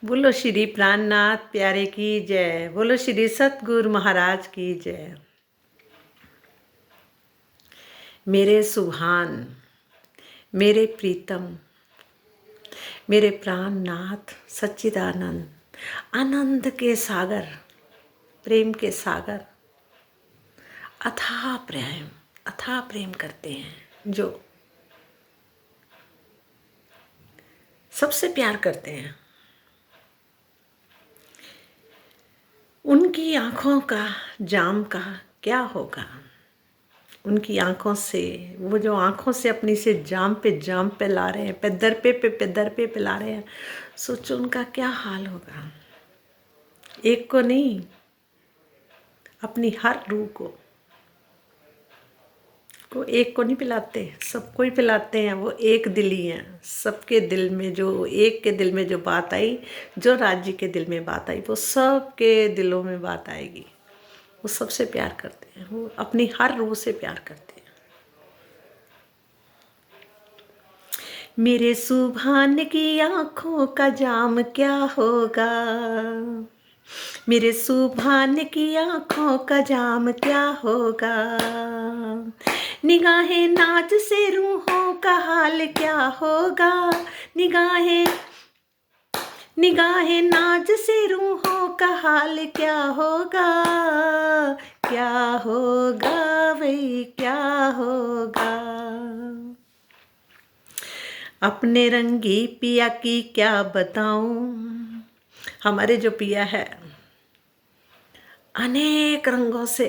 बोलो श्री प्राणनाथ प्यारे की जय। बोलो श्री सतगुरु महाराज की जय। मेरे सुभान, मेरे प्रीतम, मेरे प्राणनाथ सच्चिदानंद, आनंद के सागर, प्रेम के सागर, अथाह प्रेम करते हैं, जो सबसे प्यार करते हैं। उनकी आँखों का जाम का क्या होगा। उनकी आँखों से, वो जो आँखों से अपनी से जाम पे ला रहे हैं, दर पे ला रहे हैं, सोचो उनका क्या हाल होगा। एक को नहीं, अपनी हर रूह को एक को नहीं पिलाते, सबको ही पिलाते हैं। वो एक दिल ही हैं। सबके दिल में जो, एक के दिल में जो बात आई, जो राज्य के दिल में बात आई, वो सबके दिलों में बात आएगी। वो सबसे प्यार करते हैं, वो अपनी हर रूह से प्यार करते हैं। मेरे सुभान की आँखों का जाम क्या होगा, मेरे सुभान की आँखों का जाम क्या होगा। निगाहें नाज से रूहों का हाल क्या होगा। निगाहें नाज से रूहों का हाल क्या होगा। क्या होगा भाई, क्या होगा। अपने रंगी पिया की क्या बताऊं। हमारे जो पिया है अनेक रंगों से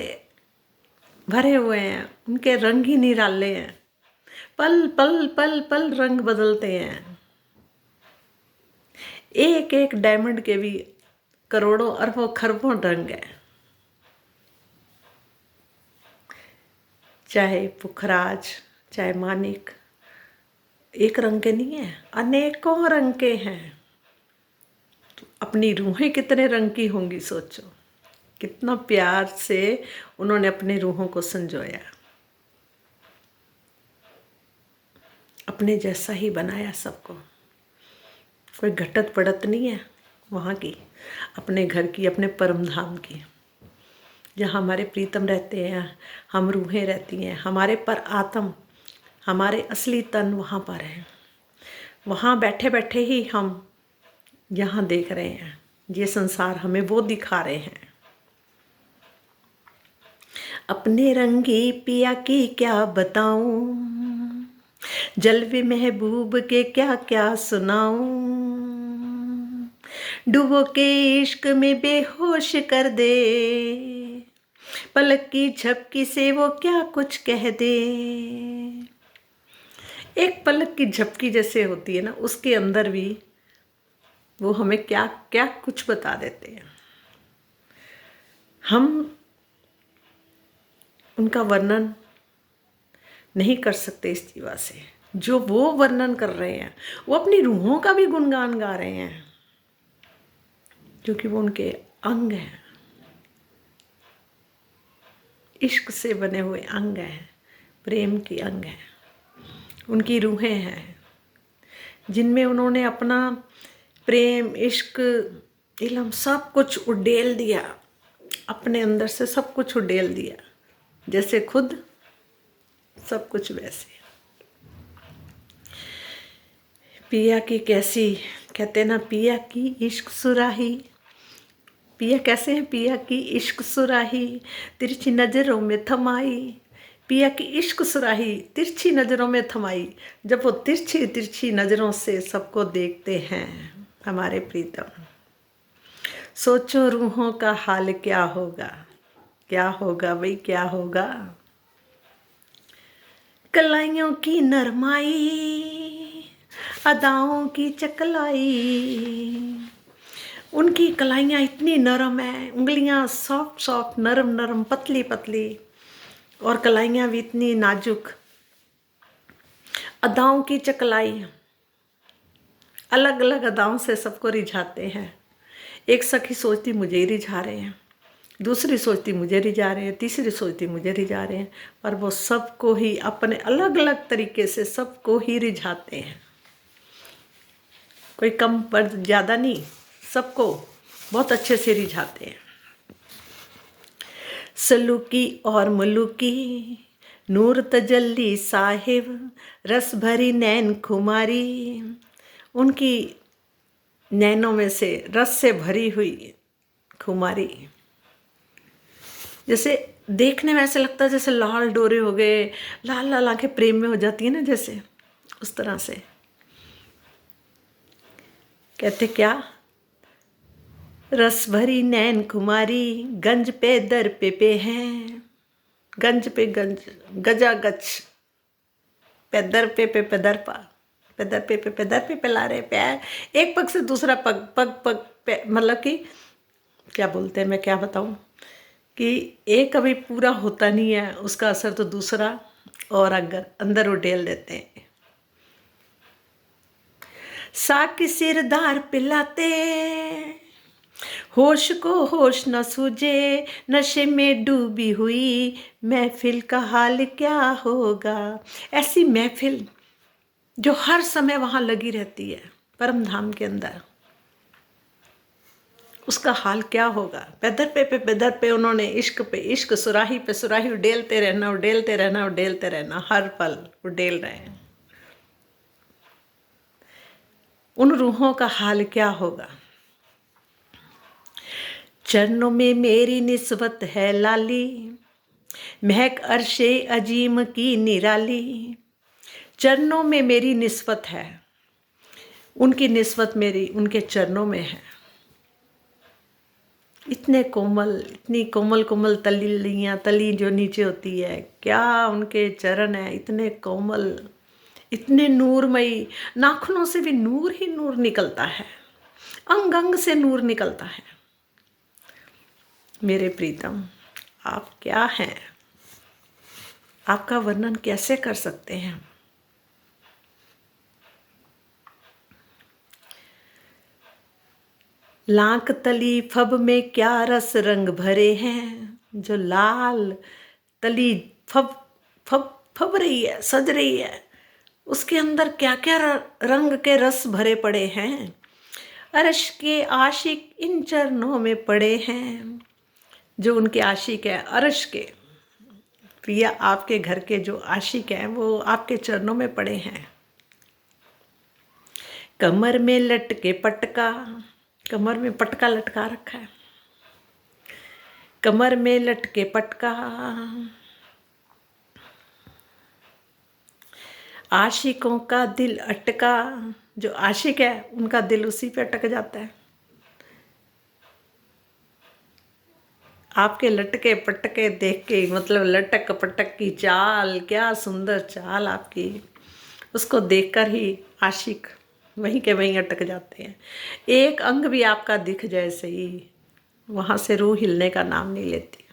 भरे हुए हैं। उनके रंग ही निराले हैं। पल पल पल पल रंग बदलते हैं। एक एक डायमंड के भी करोड़ों अरबों खरबों रंग है। चाहे पुखराज, चाहे मानिक, एक रंग के नहीं है, अनेकों रंग के हैं। तो अपनी रूहें कितने रंग की होंगी, सोचो। कितना प्यार से उन्होंने अपने रूहों को संजोया, अपने जैसा ही बनाया सबको। कोई घटत पड़त नहीं है वहाँ की, अपने घर की, अपने परम धाम की, जहाँ हमारे प्रीतम रहते हैं, हम रूहें रहती हैं। हमारे पर आत्म, हमारे असली तन वहाँ पर हैं। वहाँ बैठे बैठे ही हम यहाँ देख रहे हैं। ये संसार हमें वो दिखा रहे हैं। अपने रंगी पिया की क्या बताऊं, जलवे महबूब के क्या क्या सुनाऊं। डूबो के इश्क में बेहोश कर दे, पलक की झपकी से वो क्या कुछ कह दे। एक पलक की झपकी जैसे होती है ना, उसके अंदर भी वो हमें क्या क्या कुछ बता देते हैं। हम उनका वर्णन नहीं कर सकते इस जीवा से। जो वो वर्णन कर रहे हैं, वो अपनी रूहों का भी गुणगान गा रहे हैं, क्योंकि वो उनके अंग हैं, इश्क से बने हुए अंग हैं, प्रेम की अंग हैं। उनकी रूहें हैं जिनमें उन्होंने अपना प्रेम, इश्क, इल्म सब कुछ उड़ेल दिया। अपने अंदर से सब कुछ उड़ेल दिया, जैसे खुद सब कुछ वैसे। पिया की कैसी, कहते ना, पिया की इश्क सुराही। पिया कैसे हैं? पिया की इश्क सुराही तिरछी नजरों में थमाई। पिया की इश्क सुराही तिरछी नजरों में थमाई। जब वो तिरछी तिरछी नजरों से सबको देखते हैं हमारे प्रीतम, सोचो रूहों का हाल क्या होगा। क्या होगा भाई, क्या होगा। कलाइयों की नरमाई, अदाओं की चकलाई। उनकी कलाइयाँ इतनी नरम हैं, उंगलियाँ सॉफ्ट सॉफ्ट, नरम नरम, पतली पतली, और कलाइयाँ भी इतनी नाजुक। अदाओं की चकलाई, अलग अलग अदाओं से सबको रिझाते हैं। एक सखी सोचती मुझे ही रिझा रहे हैं, दूसरी सोचती मुझे रिझा रहे हैं, तीसरी सोचती मुझे रिझा रहे हैं, पर वो सबको ही अपने अलग अलग तरीके से सबको ही रिझाते हैं। कोई कम पर ज़्यादा नहीं, सबको बहुत अच्छे से रिझाते हैं। सलूकी और मलूकी नूर तजल्ली साहिब, रस भरी नैन खुमारी, उनकी नैनों में से रस से भरी हुई खुमारी, जैसे देखने में ऐसे लगता है जैसे लाल डोरे हो गए, लाल लाल आंखें प्रेम में हो जाती है ना, जैसे उस तरह से। कहते क्या, रस भरी नैन कुमारी, गंज पे दर पे हैं, गंज पे गंज, गजा गच, पैदर पे पैदर पा, पैदर पे पैदर पे ला रहे पैर, एक पग से दूसरा पग, पग पग पे, मतलब कि क्या बोलते हैं, मैं क्या बताऊं, कि एक कभी पूरा होता नहीं है उसका असर तो दूसरा और अगर अंदर उडेल देते हैं। साकी सिरदार पिलाते, होश को होश न सूझे, नशे में डूबी हुई महफिल का हाल क्या होगा। ऐसी महफिल जो हर समय वहाँ लगी रहती है परम धाम के अंदर, उसका हाल क्या होगा। पैदर पे उन्होंने इश्क पे इश्क, सुराही पे सुराही उडेलते रहना, उडेलते रहना, उडेलते रहना, हर पल उडेल रहे हैं। उन रूहों का हाल क्या होगा। चरणों में मेरी निस्बत है लाली, महक अर्शे अजीम की निराली। चरणों में मेरी निस्बत है, उनकी निस्बत मेरी उनके चरणों में है। इतने कोमल, इतनी कोमल कोमल तलियाँ, तली जो नीचे होती है, क्या उनके चरण है, इतने कोमल, इतने नूरमयी, नाखूनों से भी नूर ही नूर निकलता है, अंग अंग से नूर निकलता है। मेरे प्रीतम, आप क्या हैं, आपका वर्णन कैसे कर सकते हैं। लाख तली फब में क्या रस रंग भरे हैं, जो लाल तली फब फब फब रही है, सज रही है, उसके अंदर क्या क्या रंग के रस भरे पड़े हैं। अर्श के आशिक इन चरणों में पड़े हैं, जो उनके आशिक है अर्श के, प्रिया आपके घर के जो आशिक हैं वो आपके चरणों में पड़े हैं। कमर में लटके पटका, कमर में पटका लटका रखा है, कमर में लटके पटका, आशिकों का दिल अटका, जो आशिक है उनका दिल उसी पे अटक जाता है। आपके लटके पटके देख के, मतलब लटक पटक की चाल, क्या सुंदर चाल आपकी, उसको देखकर ही आशिक वहीं के वहीं अटक जाते हैं। एक अंग भी आपका दिख जाए सही, वहाँ से रूह हिलने का नाम नहीं लेती।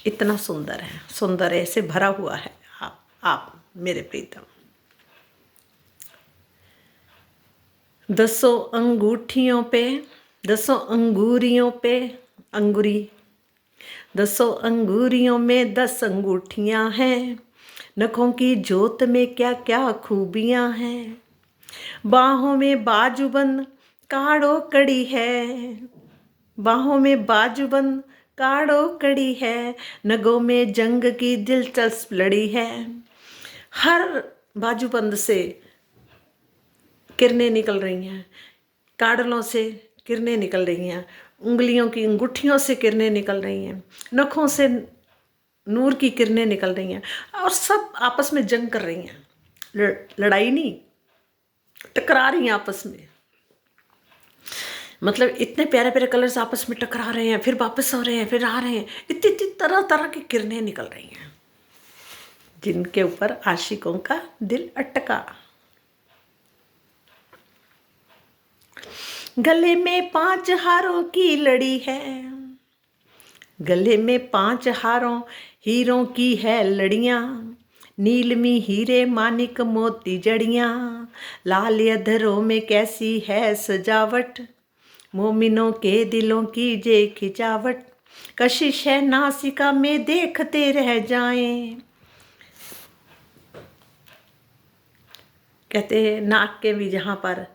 इतना सुंदर है, सुंदर ऐसे भरा हुआ है आप मेरे प्रीतम। दसों अंगूठियों पे, दसों अंगूरियों पे अंगूरी, दसों अंगूरियों में 10 अंगूठियाँ हैं, नखों की जोत में क्या क्या खूबियाँ हैं। बाहों में बाजूबंद काड़ो कड़ी है, बाहों में बाजूबंद काड़ो कड़ी है, नगों में जंग की दिलचस्प लड़ी है। हर बाजूबंद से किरणें निकल रही हैं, काड़लों से किरणें निकल रही हैं, उंगलियों की अंगूठियों से किरणें निकल रही हैं, नखों से नूर की किरणें निकल रही हैं, और सब आपस में जंग कर रही हैं। लड़ाई नहीं, टकरा रही हैं आपस में। मतलब इतने प्यारे प्यारे कलर्स आपस में टकरा रहे हैं, फिर वापस हो रहे हैं, फिर आ रहे हैं, इतनी इतनी तरह तरह की किरणें निकल रही हैं, जिनके ऊपर आशिकों का दिल अटका। गले में 5 हारों की लड़ी है, गले में 5 हारों हीरों की है लड़ियाँ, नीलमी हीरे मानिक मोती जड़ियाँ, लाल अधरों में कैसी है सजावट, मोमिनों के दिलों की जे खिंचावट, कशिश है नासिका में देखते रह जाएं। कहते हैं नाक के भी जहाँ पर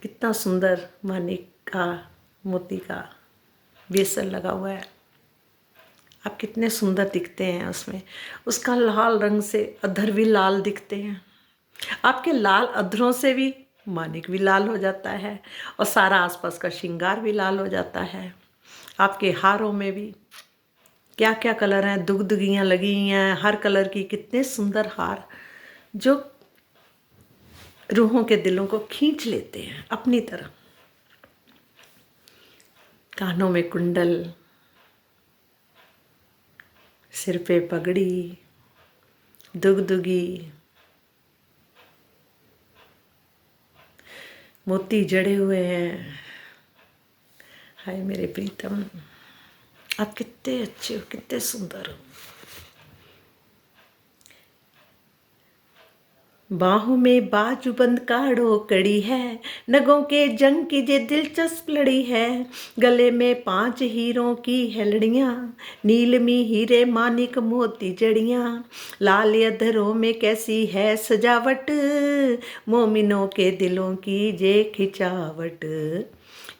कितना सुंदर मानिक का मोती का बेसन लगा हुआ है। आप कितने सुंदर दिखते हैं उसमें। उसका लाल रंग से अधर भी लाल दिखते हैं। आपके लाल अधरों से भी मानिक भी लाल हो जाता है और सारा आसपास का श्रृंगार भी लाल हो जाता है। आपके हारों में भी क्या क्या कलर हैं, दुगदुगियाँ लगी हुई हैं हर कलर की। कितने सुंदर हार जो रूहों के दिलों को खींच लेते हैं अपनी तरफ। कानों में कुंडल, सिर पे पगड़ी, दुगदुगी, मोती जड़े हुए हैं। हाय मेरे प्रीतम, आप कितने अच्छे हो, कितने सुंदर हो। बाहों में बाजूबंद काढ़ो कड़ी है, नगों के जंग की जे दिलचस्प लड़ी है। गले में 5 हीरों की है लड़ियाँ, नीलमी हीरे मानिक मोती जड़ियाँ। लाल अधरों में कैसी है सजावट, मोमिनों के दिलों की जे खिंचावट।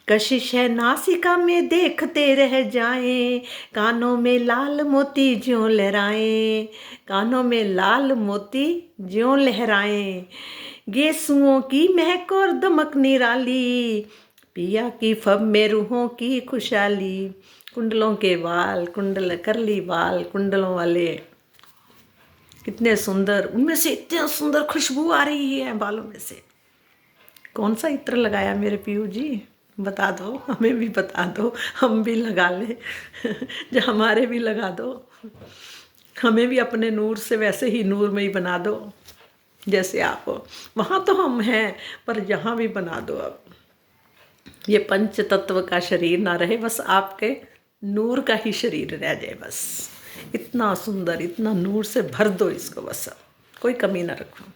कशिश है नासिका में देखते रह जाएं, कानों में लाल मोती ज्यों लहराएं। कानों में लाल मोती ज्यों लहराएं। गेसुओं की महक और दमक निराली, पिया की फब में रूहों की खुशहाली। कुंडलों के बाल, कुंडल करली बाल कुंडलों वाले कितने सुंदर, उनमें से इतनी सुंदर खुशबू आ रही है बालों में से। कौन सा इत्र लगाया मेरे पीयू जी, बता दो, हमें भी बता दो, हम भी लगा लें। जो हमारे भी लगा दो, हमें भी अपने नूर से वैसे ही नूर में ही बना दो जैसे आप हो। वहाँ तो हम हैं पर यहाँ भी बना दो। अब ये पंच तत्व का शरीर ना रहे, बस आपके नूर का ही शरीर रह जाए। बस इतना सुंदर, इतना नूर से भर दो इसको, बस कोई कमी ना रखो।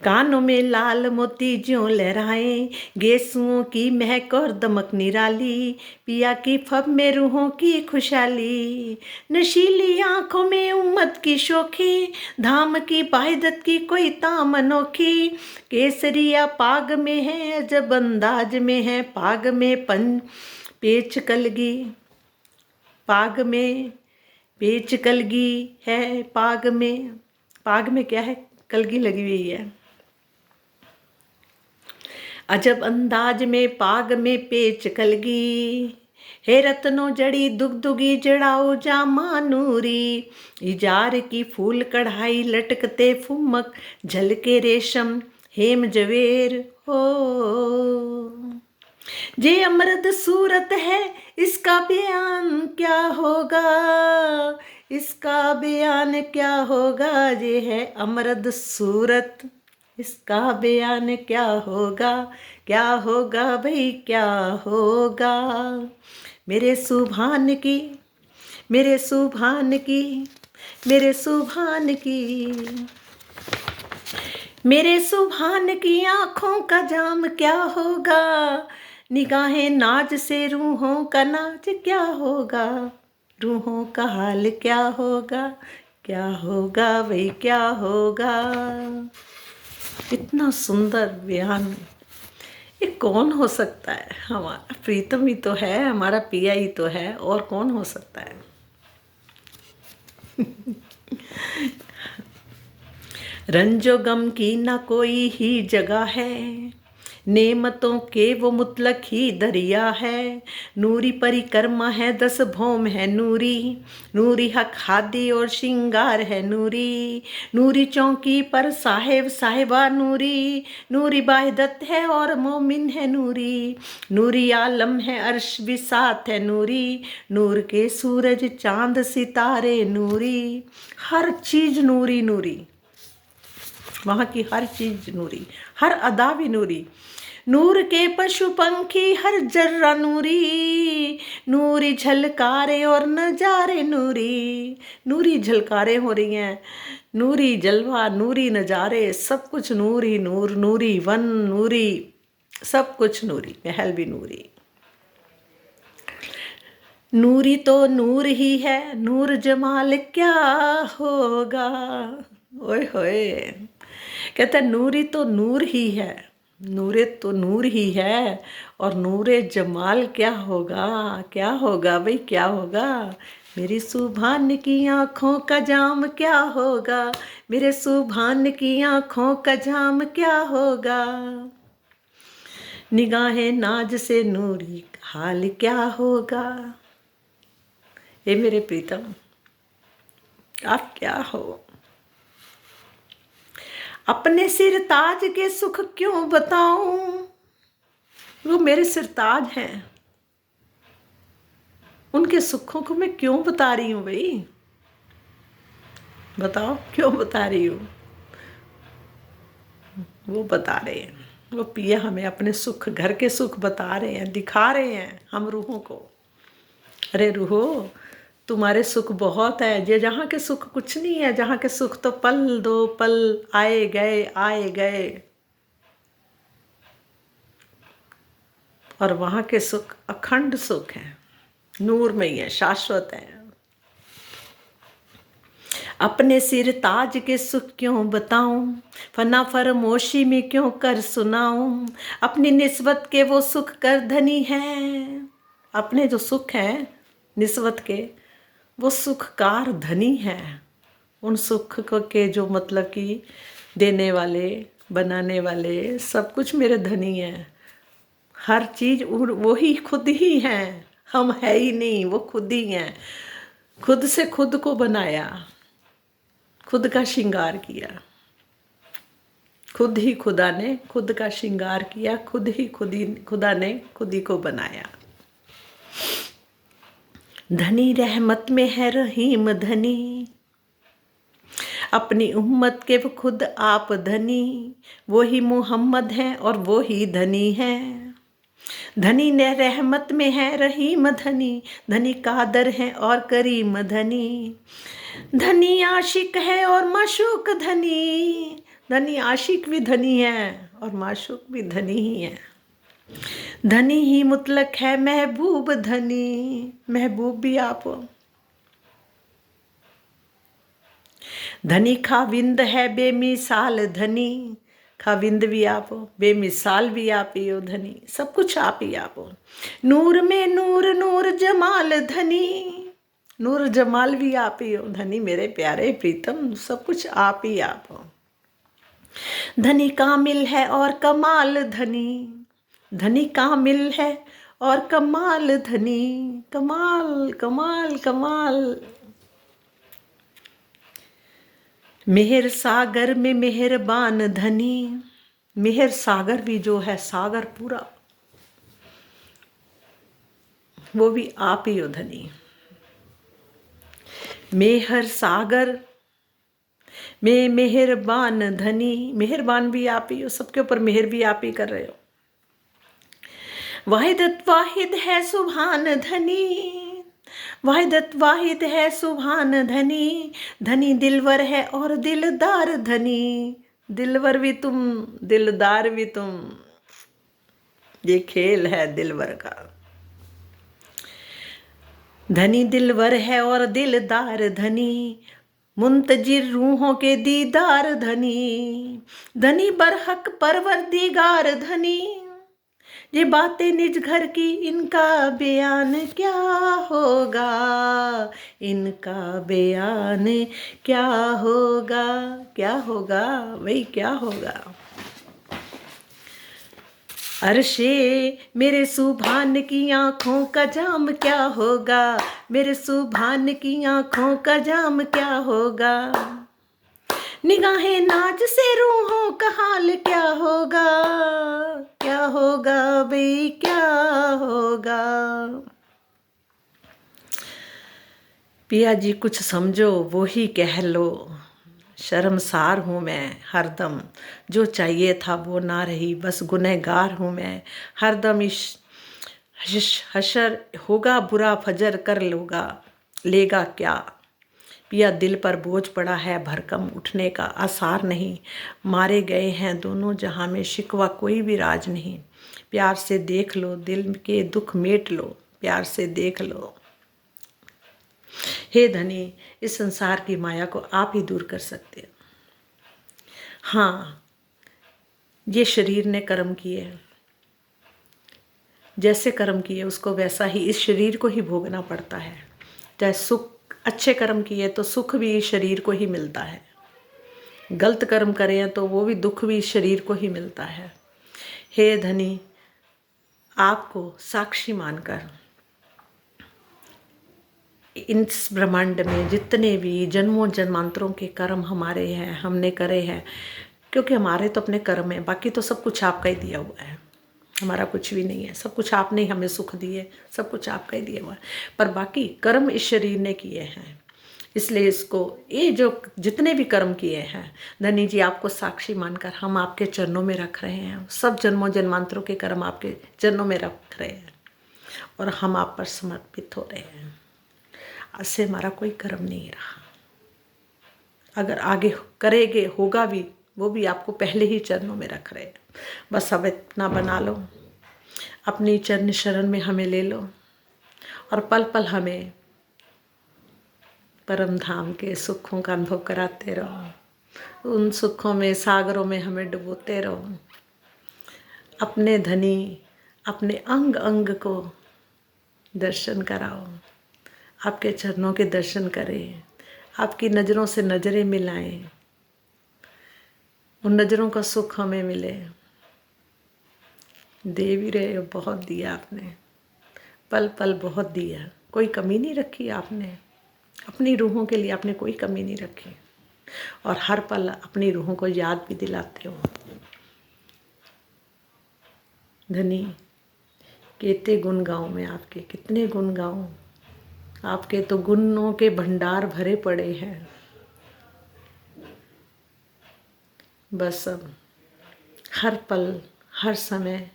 कानों में लाल मोती ज्यों लहराएं, गेसुओं की महक और दमक निराली। पिया की फब में रूहों की खुशहाली। नशीली आंखों में उम्मत की शोखी, धाम की बाहिदत की कोई ताम अनोखी। केसरिया पाग में है अजब अंदाज में है, पाग में पेच कलगी। पाग में पेच कलगी है, पाग में क्या है, कलगी लगी हुई है। अजब अंदाज में पाग में पेच कलगी हे, रत्नों जड़ी दुगदुगी जड़ाओ जामा नूरी। इजार की फूल कढ़ाई लटकते फुमक, झलके रेशम हेम जवेर हो। जे अमृत सूरत है इसका बयान क्या होगा, इसका बयान क्या होगा। ये है अमृत सूरत, इसका बयान क्या होगा, क्या होगा भाई क्या होगा। मेरे सुभान की, मेरे सुभान की, मेरे सुभान की, मेरे सुभान की आँखों का जाम क्या होगा। निगाहें नाज से रूहों का नाच क्या होगा, रूहों का हाल क्या होगा, क्या होगा भाई क्या होगा। इतना सुंदर बयान, ये कौन हो सकता है। हमारा प्रीतम ही तो है, हमारा पिया ही तो है, और कौन हो सकता है। रंजो गम की ना कोई ही जगह है, नेमतों के वो मुतलक ही दरिया है। नूरी परिक्रमा है 10 भौम है नूरी, नूरी हक हादी और श्रृंगार है नूरी। नूरी चौकी पर साहेब साहिबा नूरी, नूरी बाहिदत है और मोमिन है नूरी। नूरी आलम है अर्श भी साथ है नूरी, नूर के सूरज चांद सितारे नूरी। हर चीज नूरी नूरी, वहाँ की हर चीज नूरी, हर अदा भी नूरी। नूर के पशु पंखी हर जर्रा नूरी, नूरी झलकारे और नजारे नूरी। नूरी झलकारे हो रही हैं, नूरी जलवा, नूरी नजारे, सब कुछ नूर ही नूर। नूरी वन नूरी, सब कुछ नूरी, महल भी नूरी। नूरी तो नूर ही है, नूर जमाल क्या होगा। ओए होए, कहता नूरी तो नूर ही है, नूरे तो नूर ही है, और नूरे जमाल क्या होगा, क्या होगा भाई, क्या होगा। मेरी सुभान की आँखों का जाम क्या होगा, मेरे सुभान की आँखों का जाम क्या होगा। निगाहें नाज से नूरी हाल क्या होगा। ये मेरे प्रीतम, आप क्या हो। अपने सिर ताज के सुख क्यों बताऊं, वो मेरे सिर ताज हैं, उनके सुखों को मैं क्यों बता रही हूँ भाई, बताओ क्यों बता रही हूँ। वो बता रहे हैं, वो पिया हमें अपने सुख, घर के सुख बता रहे हैं, दिखा रहे हैं हम रूहों को। अरे रूहो, तुम्हारे सुख बहुत है, ये जहाँ के सुख कुछ नहीं है, जहाँ के सुख तो पल दो पल आए गए आए गए, और वहाँ के सुख अखंड सुख है, नूर में ही है, शाश्वत है। अपने सिर ताज के सुख क्यों बताऊं, फना फरमोशी में क्यों कर सुनाऊं, अपनी निस्बत के वो सुख कर धनी है, अपने जो सुख हैं निस्बत के वो सुख कार धनी है। उन सुख को के जो मतलब कि देने वाले, बनाने वाले, सब कुछ मेरे धनी हैं। हर चीज वो ही खुद ही हैं, हम है ही नहीं, वो खुद ही हैं। खुद से खुद को बनाया, खुद का श्रृंगार किया, खुद ही खुदा ने खुद का श्रृंगार किया, खुदा ने खुद ही को बनाया। धनी रहमत में है रहीम धनी, अपनी उम्मत के वो खुद आप धनी, वो ही मोहम्मद हैं और वो ही धनी है। धनी ने रहमत में है रहीम धनी, धनी कादर है और करीम धनी, धनी आशिक है और माशूक धनी, धनी आशिक भी धनी है और माशूक भी धनी ही है। धनी ही मुतलक है महबूब धनी, महबूब भी आप हो। धनी खाविंद है बेमिसाल धनी, खाविंद भी आप हो, बेमिसाल भी आप ही हो धनी, सब कुछ आप ही आप हो। नूर में नूर नूर जमाल धनी, नूर जमाल भी आप ही हो धनी, मेरे प्यारे प्रीतम, सब कुछ आप ही आप हो। धनी कामिल है और कमाल धनी, धनी कामिल है और कमाल धनी, कमाल कमाल कमाल। मेहर सागर में मेहरबान धनी, मेहर सागर भी जो है, सागर पूरा, वो भी आप ही हो धनी। मेहर सागर में मेहरबान धनी, मेहरबान भी आप ही हो, सबके ऊपर मेहर भी आप ही कर रहे हो। वाहिदत वाहिद है सुभान धनी, वाहिदत वाहिद है सुभान धनी, धनी दिलवर है और दिलदार धनी, दिलवर भी तुम दिलदार भी तुम, ये खेल है दिलवर का। धनी दिलवर है और दिलदार धनी, मुंतजिर रूहों के दीदार धनी, धनी बरहक परवरदिगार धनी, ये बातें निज घर की इनका बयान क्या होगा, इनका बयान क्या होगा, क्या होगा भाई, क्या होगा। अरशे मेरे सुभान की आँखों का जाम क्या होगा, मेरे सुभान की आँखों का जाम क्या होगा। निगाहें नाज से रूहों का हाल क्या होगा, क्या होगा भाई, क्या होगा। पिया जी कुछ समझो वो ही कह लो, शर्मसार हूँ मैं हरदम, जो चाहिए था वो ना रही, बस गुनहगार हूँ मैं हरदम। हशर होगा बुरा फजर कर लोगा, लेगा क्या। पिया दिल पर बोझ पड़ा है भरकम, उठने का आसार नहीं, मारे गए हैं दोनों जहां में, शिकवा कोई भी राज नहीं। प्यार से देख लो दिल के दुख मेट लो, प्यार से देख लो। हे धनी, इस संसार की माया को आप ही दूर कर सकते हो। हाँ, ये शरीर ने कर्म किए, जैसे कर्म किए उसको वैसा ही इस शरीर को ही भोगना पड़ता है। चाहे सुख, अच्छे कर्म किए तो सुख भी इस शरीर को ही मिलता है, गलत कर्म करें तो वो भी दुख भी इस शरीर को ही मिलता है। हे धनी, आपको साक्षी मानकर इस ब्रह्मांड में जितने भी जन्मों जन्मांतरों के कर्म हमारे हैं, हमने करे हैं, क्योंकि हमारे तो अपने कर्म हैं, बाकी तो सब कुछ आपका ही दिया हुआ है, हमारा कुछ भी नहीं है। सब कुछ आपने ही हमें सुख दिए, सब कुछ आपका ही दिया हुआ है, पर बाकी कर्म इस शरीर ने किए हैं। इसलिए इसको, ये जो जितने भी कर्म किए हैं धनी जी, आपको साक्षी मानकर हम आपके चरणों में रख रहे हैं। सब जन्मों जन्मांतरों के कर्म आपके चरणों में रख रहे हैं और हम आप पर समर्पित हो रहे हैं। आज से हमारा कोई कर्म नहीं रहा, अगर आगे करेंगे होगा भी, वो भी आपको पहले ही चरणों में रख रहे हैं। बस अब इतना बना लो, अपनी चरण शरण में हमें ले लो और पल पल हमें परम धाम के सुखों का अनुभव कराते रहो। उन सुखों में, सागरों में हमें डुबोते रहो। अपने धनी, अपने अंग अंग को दर्शन कराओ, आपके चरणों के दर्शन करें, आपकी नज़रों से नज़रें मिलाएं, उन नज़रों का सुख हमें मिले। दे भी रहे हो, बहुत दिया आपने, पल पल बहुत दिया, कोई कमी नहीं रखी आपने। अपनी रूहों के लिए आपने कोई कमी नहीं रखी और हर पल अपनी रूहों को याद भी दिलाते हो। धनी, कितने गुण गाऊं मैं आपके, कितने गुण गाऊं आपके, तो गुणों के भंडार भरे पड़े हैं। बस अब हर पल, हर समय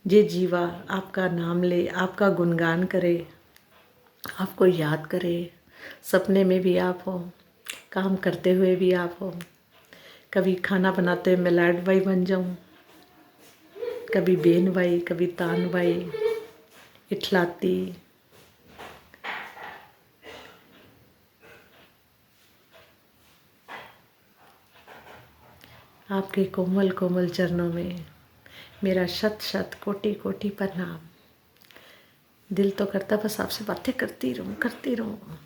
ये जीवा आपका नाम ले, आपका गुणगान करे, आपको याद करे। सपने में भी आप हो, काम करते हुए भी आप हो। कभी खाना बनाते हुए मैं लाड बाई बन जाऊं, कभी बेन बाई, कभी तान बाई, इठलाती। आपके कोमल कोमल चरणों में मेरा शत शत कोटि कोटि प्रणाम। दिल तो करता बस आपसे बातें करती रहूं, करती रहूं।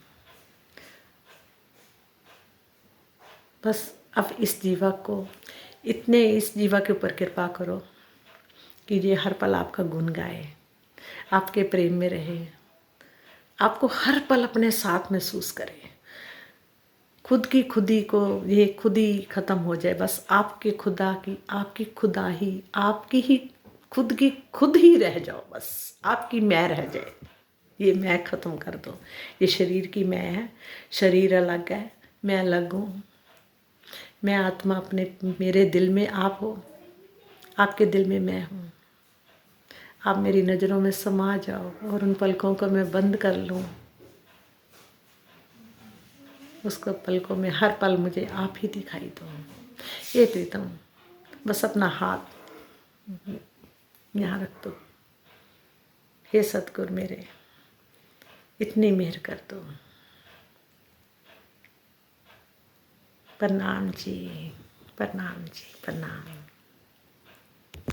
बस अब इस जीवा को, इतने इस जीवा के ऊपर कृपा करो कि ये हर पल आपका गुण गाए, आपके प्रेम में रहे, आपको हर पल अपने साथ महसूस करे। खुद की खुदी को, ये खुद ही ख़त्म हो जाए, बस आपके खुदा की, आपकी खुदा ही, आपकी ही खुद की खुद ही रह जाओ, बस आपकी मैं रह जाए। ये मैं ख़त्म कर दो। ये शरीर की मैं है, शरीर अलग है, मैं अलग हूँ। मैं आत्मा, अपने मेरे दिल में आप हो, आपके दिल में मैं हूँ। आप मेरी नज़रों में समा जाओ और उन पलकों को मैं बंद कर लूँ। उसको पलकों में हर पल मुझे आप ही दिखाई दो। ये प्रीतम, बस अपना हाथ यहाँ रख दो। हे सतगुरु मेरे, इतनी मेहर कर दो। प्रणाम जी, प्रणाम जी, प्रणाम।